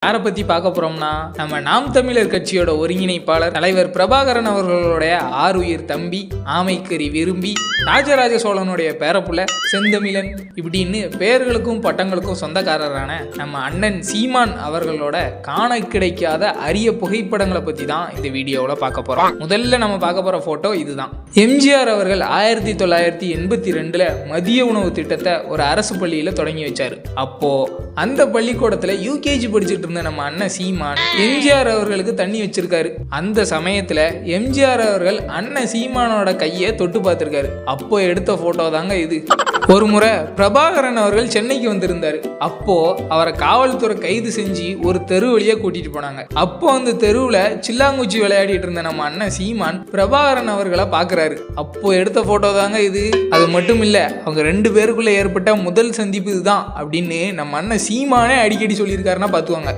யாரை பற்றி பார்க்க போகிறோம்னா, நம்ம நாம் தமிழர் கட்சியோட ஒருங்கிணைப்பாளர் தலைவர் பிரபாகரன் அவர்களுடைய ஆருயிர் தம்பி, ஆமைக்கறி விரும்பி, ராஜராஜ சோழனுடைய பேரப்புல செந்தமிழன் இப்படின்னு பெயர்களுக்கும் பட்டங்களுக்கும் சொந்தக்காரரான நம்ம அண்ணன் சீமான் அவர்களோட காண கிடைக்காத அரிய புகைப்படங்களை பற்றி தான் இந்த வீடியோவில் பார்க்க போகிறோம். முதல்ல நம்ம பார்க்க போகிற ஃபோட்டோ இதுதான். எம்ஜிஆர் அவர்கள் 1982 மதிய உணவு திட்டத்தை ஒரு அரசு பள்ளியில் தொடங்கி வச்சார். அப்போது அந்த பள்ளிக்கூடத்தில் யூகேஜி படிச்சுட்டு இருந்த நம்ம அண்ணன் சீமான் எம்ஜிஆர் அவர்களுக்கு தண்ணி வச்சிருக்காரு. அந்த சமயத்தில் எம்ஜிஆர் அவர்கள் அண்ணன் சீமானோட கையை தொட்டு பார்த்துருக்காரு. அப்போ எடுத்த ஃபோட்டோ தாங்க இது. ஒரு முறை பிரபாகரன் அவர்கள் சென்னைக்கு வந்திருந்தாரு. அப்போ அவரை காவல்துறை கைது செஞ்சு ஒரு தெரு வழியா கூட்டிட்டு போனாங்க. அப்போ அந்த தெருவுல சில்லாங்குச்சி விளையாடிட்டு இருந்த நம்ம அண்ணன் சீமான் பிரபாகரன் அவர்களை பாக்குறாரு. அப்போ எடுத்த போட்டோ தாங்க இது. அது மட்டும் இல்ல, அவங்க 2 பேருக்குள்ள ஏற்பட்ட முதல் சந்திப்பு இதுதான் அப்படின்னு நம்ம அண்ணன் சீமானே அடிக்கடி சொல்லியிருக்காருன்னா பாத்துவாங்க.